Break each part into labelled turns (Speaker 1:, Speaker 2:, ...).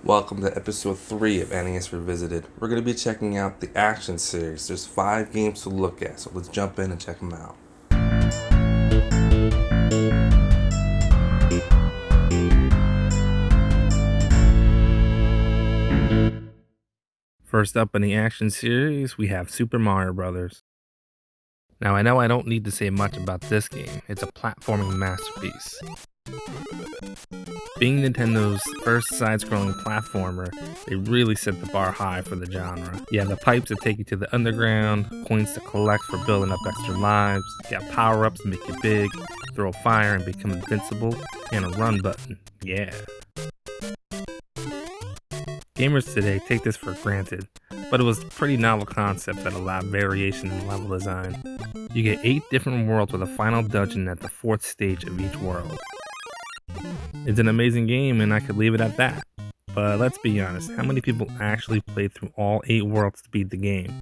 Speaker 1: Welcome to episode 3 of NES Revisited. We're going to be checking out the action series. There's 5 games to look at, so let's jump in and check them out.
Speaker 2: First up in the action series, we have Super Mario Bros. Now I know I don't need to say much about this game, it's a platforming masterpiece. Being Nintendo's first side-scrolling platformer, they really set the bar high for the genre. You have the pipes that take you to the underground, coins to collect for building up extra lives, you got power-ups to make you big, throw fire and become invincible, and a run button. Yeah. Gamers today take this for granted, but it was a pretty novel concept that allowed variation in level design. You get 8 different worlds with a final dungeon at the 4th stage of each world. It's an amazing game and I could leave it at that. But let's be honest, how many people actually played through all 8 worlds to beat the game?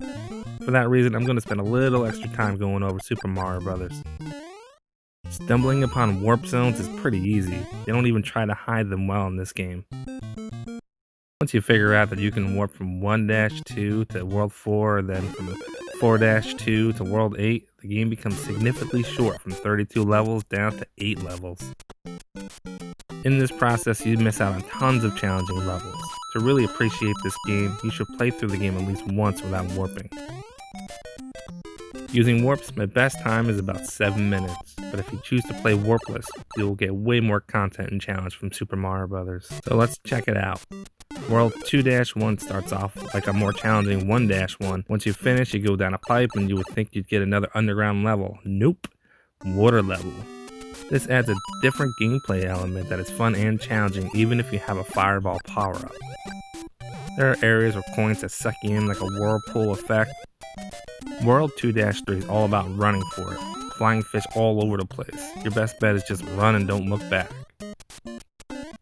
Speaker 2: For that reason, I'm going to spend a little extra time going over Super Mario Bros. Stumbling upon warp zones is pretty easy. They don't even try to hide them well in this game. Once you figure out that you can warp from 1-2 to World 4, then from 4-2 to World 8, the game becomes significantly short from 32 levels down to 8 levels. In this process, you miss out on tons of challenging levels. To really appreciate this game, you should play through the game at least once without warping. Using warps, my best time is about 7 minutes, but if you choose to play warpless, you will get way more content and challenge from Super Mario Bros. So let's check it out. World 2-1 starts off like a more challenging 1-1. Once you finish, you go down a pipe and you would think you'd get another underground level. Nope, water level. This adds a different gameplay element that is fun and challenging even if you have a fireball power-up. There are areas with coins that suck you in like a whirlpool effect. World 2-3 is all about running for it, flying fish all over the place. Your best bet is just run and don't look back.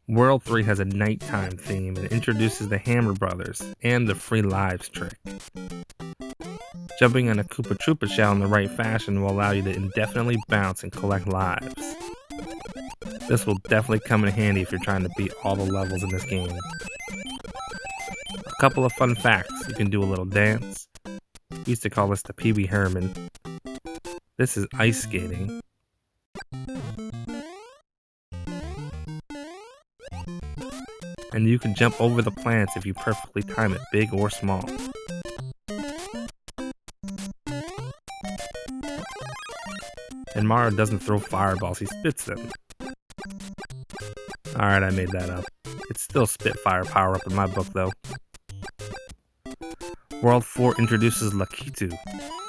Speaker 2: World 3 has a nighttime theme and introduces the Hammer Brothers and the free lives trick. Jumping on a Koopa Troopa shell in the right fashion will allow you to indefinitely bounce and collect lives. This will definitely come in handy if you're trying to beat all the levels in this game. A couple of fun facts: you can do a little dance. We used to call this the Pee Wee Herman. This is ice skating. And you can jump over the plants if you perfectly time it, big or small. And Mario doesn't throw fireballs, he spits them. Alright, I made that up. It's still Spitfire power-up in my book though. World 4 introduces Lakitu,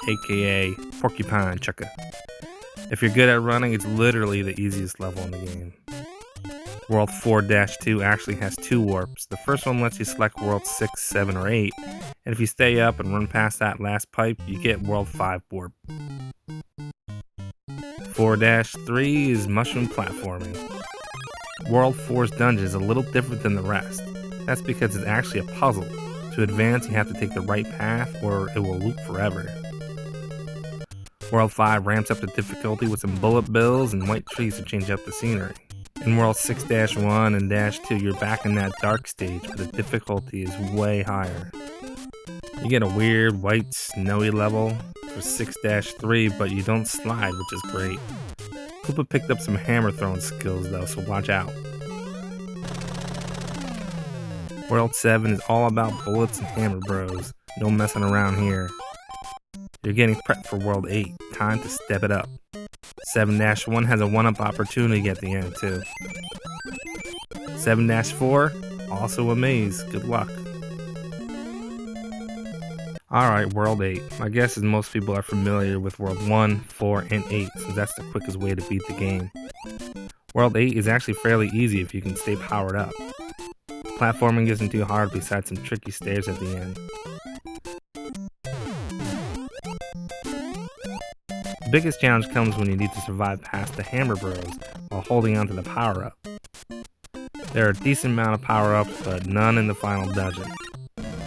Speaker 2: aka Porcupine Chucker. If you're good at running, it's literally the easiest level in the game. World 4-2 actually has 2 warps. The first one lets you select World 6, 7, or 8, and if you stay up and run past that last pipe, you get World 5 warp. 4-3 is mushroom platforming. World 4's dungeon is a little different than the rest. That's because it's actually a puzzle. To advance, you have to take the right path or it will loop forever. World 5 ramps up the difficulty with some bullet bills and white trees to change up the scenery. In World 6-1 and -2, you're back in that dark stage, but the difficulty is way higher. You get a weird, white, snowy level for 6-3, but you don't slide, which is great. Koopa picked up some hammer throwing skills though, so watch out. World 7 is all about bullets and hammer bros. No messing around here. You're getting prepped for World 8. Time to step it up. 7-1 has a 1-up opportunity at the end too. 7-4, also a maze. Good luck. Alright, World 8. My guess is most people are familiar with World 1, 4, and 8 since that's the quickest way to beat the game. World 8 is actually fairly easy if you can stay powered up. Platforming isn't too hard besides some tricky stairs at the end. The biggest challenge comes when you need to survive past the Hammer Bros while holding onto the power-up. There are a decent amount of power-ups, but none in the final dungeon.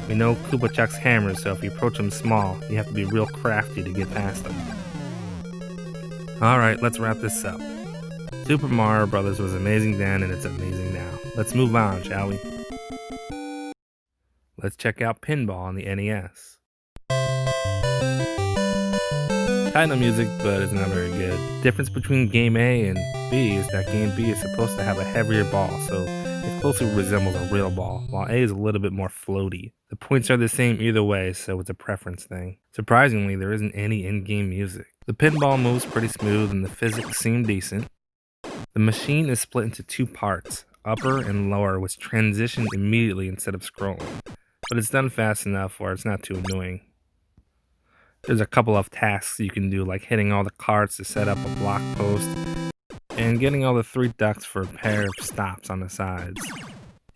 Speaker 2: We know Koopa chucks hammers, so if you approach them small, you have to be real crafty to get past them. Alright, let's wrap this up. Super Mario Bros. Was amazing then and it's amazing now. Let's move on, shall we? Let's check out Pinball on the NES. Kind of music, but it's not very good. Difference between game A and B is that game B is supposed to have a heavier ball, so it closely resembles a real ball, while A is a little bit more floaty. The points are the same either way, so it's a preference thing. Surprisingly, there isn't any in-game music. The pinball moves pretty smooth and the physics seem decent. The machine is split into two parts, upper and lower, which transition immediately instead of scrolling, but it's done fast enough where it's not too annoying. There's a couple of tasks you can do, like hitting all the cards to set up a block post, and getting all the 3 ducks for a pair of stops on the sides.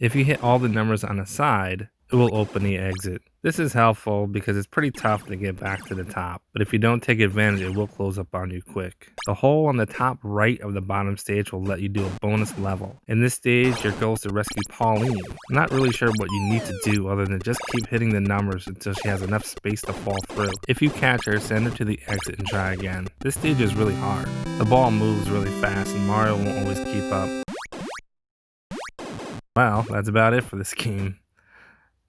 Speaker 2: If you hit all the numbers on the side, it will open the exit. This is helpful because it's pretty tough to get back to the top, but if you don't take advantage, it will close up on you quick. The hole on the top right of the bottom stage will let you do a bonus level. In this stage, your goal is to rescue Pauline. I'm not really sure what you need to do other than just keep hitting the numbers until she has enough space to fall through. If you catch her, send her to the exit and try again. This stage is really hard. The ball moves really fast and Mario won't always keep up. Well, that's about it for this game.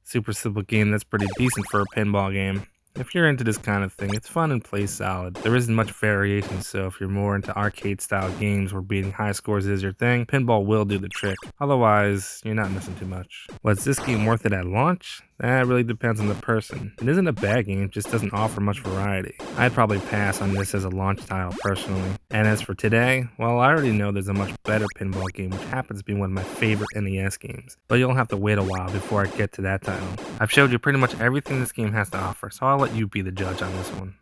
Speaker 2: Super simple game that's pretty decent for a pinball game. If you're into this kind of thing, it's fun and plays solid. There isn't much variation, so if you're more into arcade-style games where beating high scores is your thing, pinball will do the trick. Otherwise, you're not missing too much. Was this game worth it at launch? That really depends on the person. It isn't a bad game, it just doesn't offer much variety. I'd probably pass on this as a launch title personally. And as for today, well, I already know there's a much better pinball game, which happens to be one of my favorite NES games. But you'll have to wait a while before I get to that title. I've showed you pretty much everything this game has to offer, so I'll let you be the judge on this one.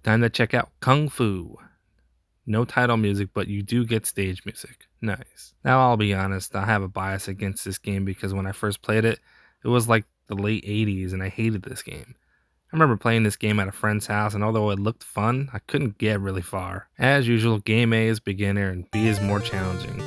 Speaker 2: Time to check out Kung Fu. No title music, but you do get stage music. Nice. Now I'll be honest, I have a bias against this game because when I first played it, it was like the late 80s and I hated this game. I remember playing this game at a friend's house, and although it looked fun, I couldn't get really far. As usual, game A is beginner and B is more challenging.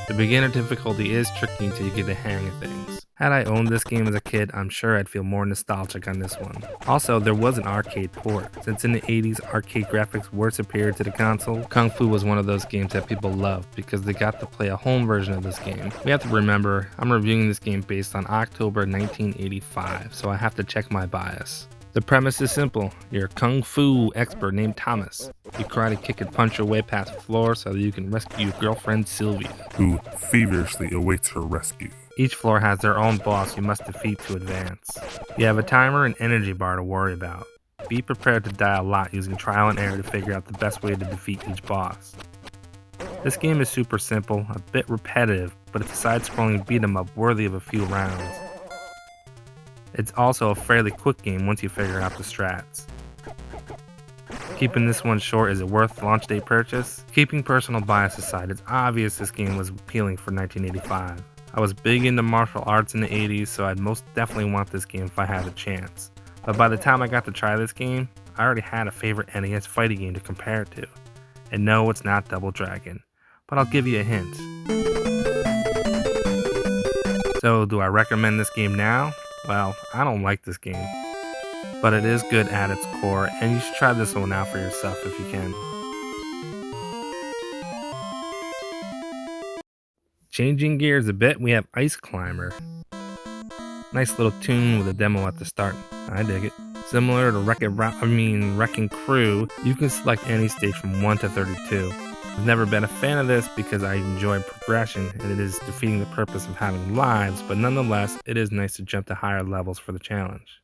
Speaker 2: The beginner difficulty is tricky until you get the hang of things. Had I owned this game as a kid, I'm sure I'd feel more nostalgic on this one. Also, there was an arcade port. Since in the 80s, arcade graphics were superior to the console, Kung Fu was one of those games that people loved because they got to play a home version of this game. We have to remember, I'm reviewing this game based on October 1985, so I have to check my bias. The premise is simple. You're a Kung Fu expert named Thomas. You karate kick and punch your way past the floor so that you can rescue your girlfriend Sylvia,
Speaker 3: who feverishly awaits her rescue.
Speaker 2: Each floor has their own boss you must defeat to advance. You have a timer and energy bar to worry about. Be prepared to die a lot using trial and error to figure out the best way to defeat each boss. This game is super simple, a bit repetitive, but it's a side-scrolling beat-em-up worthy of a few rounds. It's also a fairly quick game once you figure out the strats. Keeping this one short, is it worth launch day purchase? Keeping personal bias aside, it's obvious this game was appealing for 1985. I was big into martial arts in the 80s, so I'd most definitely want this game if I had a chance. But by the time I got to try this game, I already had a favorite NES fighting game to compare it to. And no, it's not Double Dragon, but I'll give you a hint. So, do I recommend this game now? Well, I don't like this game, but it is good at its core, and you should try this one out for yourself if you can. Changing gears a bit, we have Ice Climber. Nice little tune with a demo at the start. I dig it. Similar to Wrecking Crew, you can select any stage from 1 to 32. I've never been a fan of this because I enjoy progression and it is defeating the purpose of having lives, but nonetheless, it is nice to jump to higher levels for the challenge.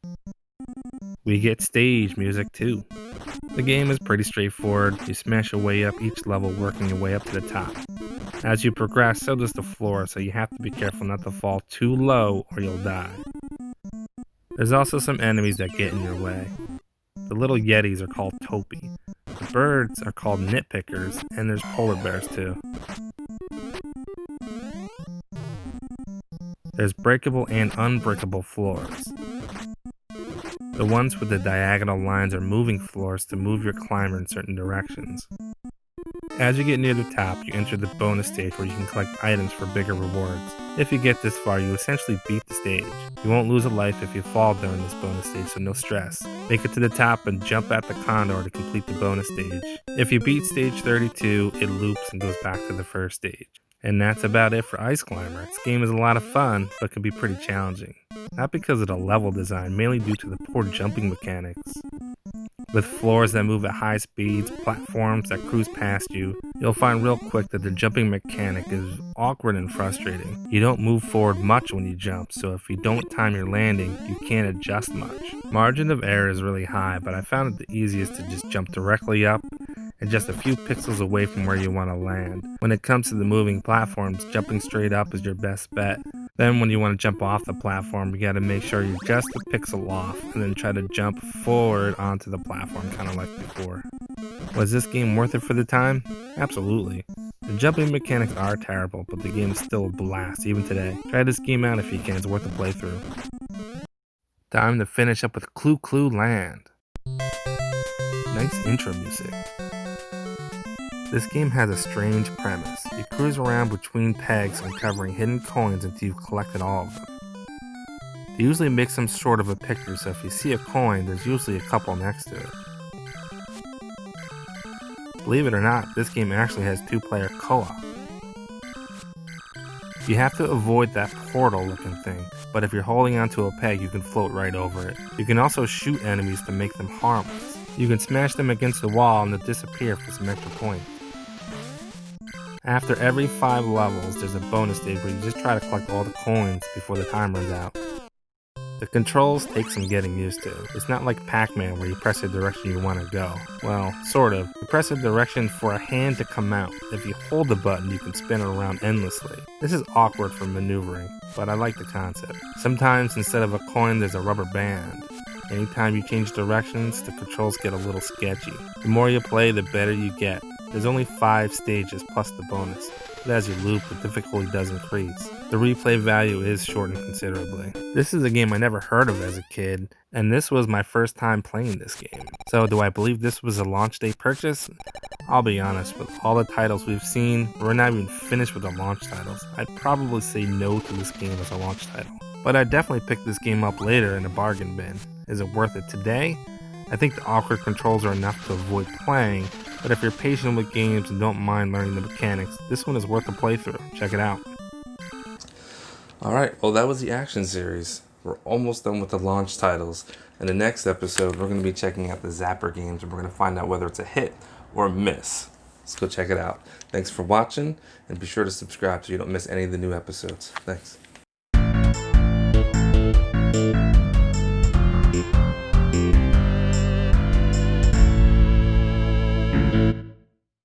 Speaker 2: We get stage music too. The game is pretty straightforward. You smash your way up each level, working your way up to the top. As you progress, so does the floor, so you have to be careful not to fall too low or you'll die. There's also some enemies that get in your way. The little yetis are called Topi. The birds are called nitpickers, and there's polar bears too. There's breakable and unbreakable floors. The ones with the diagonal lines are moving floors to move your climber in certain directions. As you get near the top, you enter the bonus stage where you can collect items for bigger rewards. If you get this far, you essentially beat the stage. You won't lose a life if you fall during this bonus stage, so no stress. Make it to the top and jump at the condor to complete the bonus stage. If you beat stage 32, it loops and goes back to the first stage. And that's about it for Ice Climber. This game is a lot of fun, but can be pretty challenging. Not because of the level design, mainly due to the poor jumping mechanics. With floors that move at high speeds, platforms that cruise past you, you'll find real quick that the jumping mechanic is awkward and frustrating. You don't move forward much when you jump, so if you don't time your landing, you can't adjust much. Margin of error is really high, but I found it the easiest to just jump directly up and just a few pixels away from where you want to land. When it comes to the moving platforms, jumping straight up is your best bet. Then when you want to jump off the platform, you gotta make sure you're just a pixel off and then try to jump forward onto the platform, kind of like before. Was this game worth it for the time? Absolutely. The jumping mechanics are terrible, but the game is still a blast even today. Try this game out if you can, it's worth a playthrough. Time to finish up with Clu Clu Land. Nice intro music. This game has a strange premise. You cruise around between pegs uncovering hidden coins until you've collected all of them. They usually make some sort of a picture, so if you see a coin, there's usually a couple next to it. Believe it or not, this game actually has 2-player co-op. You have to avoid that portal looking thing, but if you're holding onto a peg, you can float right over it. You can also shoot enemies to make them harmless. You can smash them against the wall and they'll disappear for some extra points. After every 5 levels, there's a bonus stage where you just try to collect all the coins before the time runs out. The controls take some getting used to. It's not like Pac-Man where you press the direction you want to go. Well, sort of. You press a direction for a hand to come out. If you hold the button, you can spin it around endlessly. This is awkward for maneuvering, but I like the concept. Sometimes instead of a coin, there's a rubber band. Anytime you change directions, the controls get a little sketchy. The more you play, the better you get. There's only 5 stages plus the bonus, but as you loop, the difficulty does increase. The replay value is shortened considerably. This is a game I never heard of as a kid, and this was my first time playing this game. So do I believe this was a launch day purchase? I'll be honest, with all the titles we've seen, we're not even finished with the launch titles. I'd probably say no to this game as a launch title. But I'd definitely pick this game up later in a bargain bin. Is it worth it today? I think the awkward controls are enough to avoid playing, but if you're patient with games and don't mind learning the mechanics, this one is worth a playthrough. Check it out.
Speaker 1: Alright, well that was the action series. We're almost done with the launch titles. In the next episode, we're going to be checking out the Zapper games and we're going to find out whether it's a hit or a miss. Let's go check it out. Thanks for watching and be sure to subscribe so you don't miss any of the new episodes. Thanks.